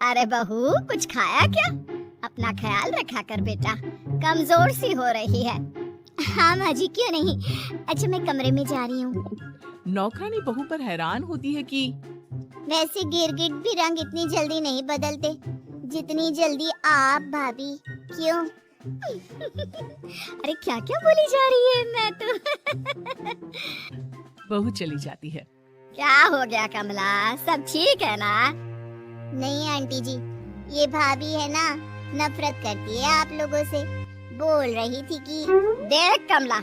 अरे बहू, कुछ खाया क्या? अपना ख्याल रखा कर बेटा, कमजोर सी हो रही है। हाँ माँ जी, क्यों नहीं। अच्छा, मैं कमरे में जा रही हूँ। नौकरानी बहू पर हैरान होती है कि वैसे गिरगिट भी रंग इतनी जल्दी नहीं बदलते जितनी जल्दी आप भाभी। क्यों? अरे क्या क्या बोली जा रही है, मैं तो बहू चली जाती है। क्या हो गया कमला, सब ठीक है ना? नहीं आंटी जी, ये भाभी है ना, नफरत करती है आप लोगों से। बोल रही थी कि देख कमला,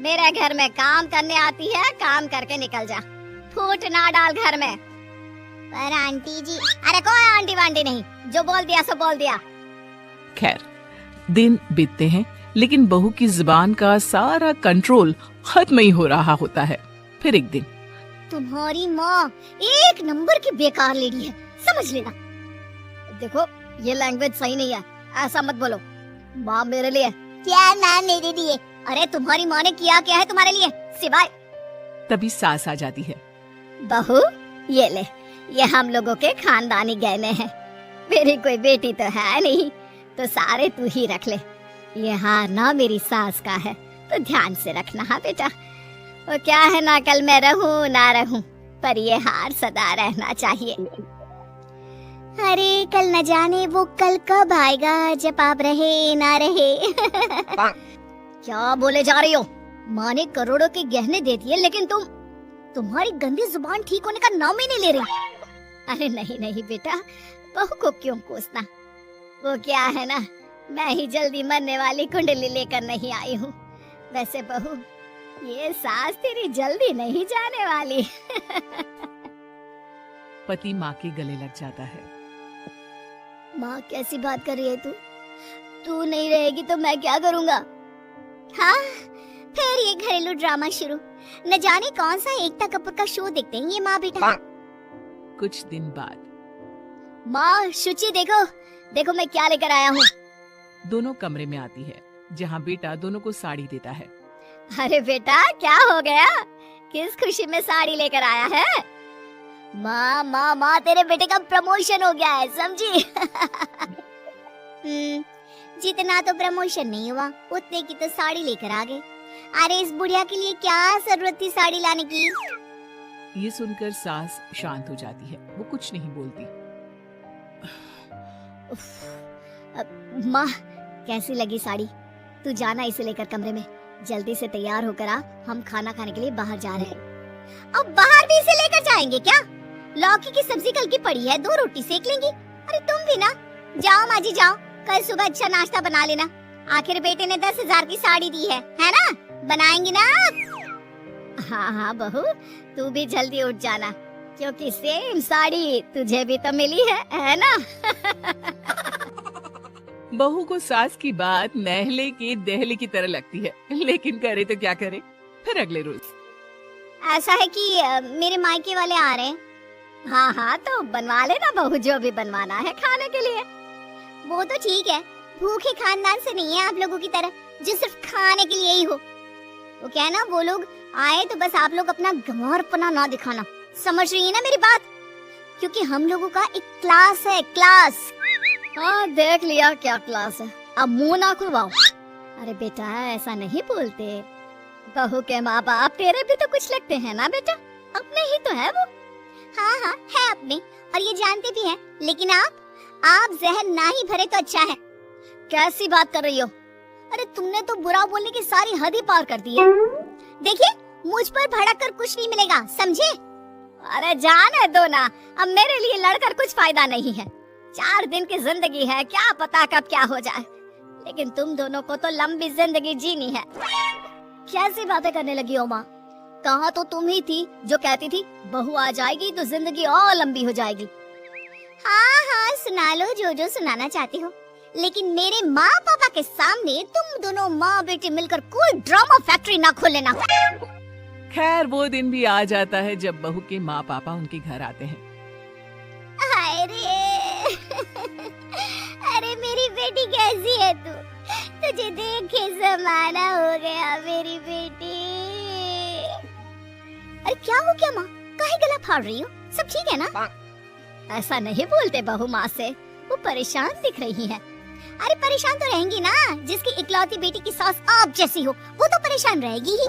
मेरे घर में काम करने आती है, काम करके निकल जा, फूट ना डाल घर में। पर आंटी जी। अरे कोई आंटी वांटी नहीं, जो बोल दिया सो बोल दिया। खैर, दिन बीतते हैं लेकिन बहू की जुबान का सारा कंट्रोल खत्म ही हो रहा होता है। फिर एक दिन तुम्हारी माँ एक नंबर की बेकार लेडी है, समझ लेना। देखो, ये लैंग्वेज सही नहीं है, ऐसा मत बोलो। माँ मेरे लिए। क्या नाम मेरे लिए? अरे तुम्हारी माँ ने किया क्या है तुम्हारे लिए, सिवाय। तभी सास आ जाती है। बहू ये ले, ये हम लोगों के खानदानी गहने हैं। मेरी कोई बेटी तो है नहीं, तो सारे तू ही रख ले। ये हार ना मेरी सास का है, तो ध्यान से रखना। हाँ बेटा, वो क्या है ना, कल मैं रहूं ना रहूं, पर ये हार सदा रहना चाहिए। अरे कल न जाने वो कल कब आएगा जब आप रहे ना रहे। क्या बोले जा रही हो? माँ ने करोड़ों के गहने दे दिए, लेकिन तुम्हारी गंदी जुबान ठीक होने का नाम ही नहीं ले रही। अरे नहीं नहीं बेटा, बहू को क्यों कोसना। वो क्या है ना, मैं ही जल्दी मरने वाली कुंडली लेकर नहीं आई हूँ। वैसे बहू, ये सास तेरी जल्दी नहीं जाने वाली। पति माँ के गले लग जाता है। माँ कैसी बात कर रही है तू? तू नहीं रहेगी तो मैं क्या करूँगा? हाँ, फिर ये घरेलू ड्रामा शुरू। न जाने कौन सा एकता कपूर का शो देखते हैं ये माँ बेटा। कुछ दिन बाद माँ, शुचि देखो देखो मैं क्या लेकर आया हूँ। दोनों कमरे में आती है, जहाँ बेटा दोनों को साड़ी देता है। अरे बेटा, क्या हो गया? किस खुशी में साड़ी लेकर आया है? माँ माँ माँ, तेरे बेटे का प्रमोशन हो गया है, समझी? जितना तो प्रमोशन नहीं हुआ, उतने की तो साड़ी लेकर आ गए। अरे इस बुढ़िया के लिए क्या जरूरत थी साड़ी लाने की? ये सुनकर सास शांत हो जाती है, वो कुछ नहीं बोलती। माँ, कैसी लगी साड़ी? तू जाना इसे लेकर कमरे में, जल्दी से तैयार होकर आ, हम खाना खाने के लिए बाहर जा रहे हैं। अब बाहर भी इसे लेकर जाएंगे क्या? लौकी की सब्जी कल की पड़ी है, 2 रोटी सेक लेंगी। अरे तुम भी ना, जाओ माँ जी जाओ, कल सुबह अच्छा नाश्ता बना लेना। आखिर बेटे ने 10,000 की साड़ी दी है ना? बनाएंगी ना? हाँ हाँ बहू, तू भी जल्दी उठ जाना, क्योंकि सेम साड़ी तुझे भी तो मिली है ना? बहू को सास की बात नहले की दहले की तरह लगती है, लेकिन करे तो क्या करे। फिर अगले रोज ऐसा है कि मेरे मायके वाले आ रहे हैं। हाँ हाँ, तो बनवा लेना बहू, जो भी बनवाना है खाने के लिए। वो तो ठीक है, भूखे खानदान से नहीं है आप लोगों की तरह, जो सिर्फ खाने के लिए ही हो। वो क्या है ना, वो लोग आए तो बस आप लोग अपना गंवारपना ना दिखाना, समझ रही है ना मेरी बात? क्योंकि हम लोगों का एक क्लास है, क्लास। हाँ, देख लिया क्या क्लास है, अब मुंह ना खुलवाओ। अरे बेटा, ऐसा नहीं बोलते। बहू के माँ बाप तेरे भी तो कुछ लगते हैं ना बेटा, अपने ही तो है वो। हाँ हाँ है अपने, और ये जानते भी हैं, लेकिन आप जहन ना ही भरे तो अच्छा है। कैसी बात कर रही हो? अरे तुमने तो बुरा बोलने की सारी हद ही पार कर दी है। देखिए, मुझ पर भड़क कर कुछ नहीं मिलेगा, समझे? अरे जाने दो ना, अब मेरे लिए लड़कर कुछ फायदा नहीं है। 4 दिन की जिंदगी है, क्या पता कब क्या हो जाए। लेकिन तुम दोनों को तो लंबी जिंदगी जीनी है। कैसी बातें करने लगी हो माँ? कहा तो तुम ही थी जो कहती थी बहू आ जाएगी तो जिंदगी और लंबी हो जाएगी। हाँ हाँ, सुना लो जो सुनाना चाहती हो, लेकिन मेरे माँ पापा के सामने तुम दोनों माँ बेटे मिलकर कोई ड्रामा फैक्ट्री ना खोल लेना। खैर, वो दिन भी आ जाता है जब बहू के माँ पापा उनके घर आते हैं। हाय रे, अरे मेरी बेटी कैसी है तू? तुझे देख के जमाना हो गया मेरी बेटी। अरे क्या हो गया माँ, काहे गला फाड़ रही हो? सब ठीक है ना? ऐसा नहीं बोलते बहू माँ से, वो परेशान दिख रही हैं। अरे परेशान तो रहेंगी ना, जिसकी इकलौती बेटी की सास आप जैसी हो वो तो परेशान रहेगी ही।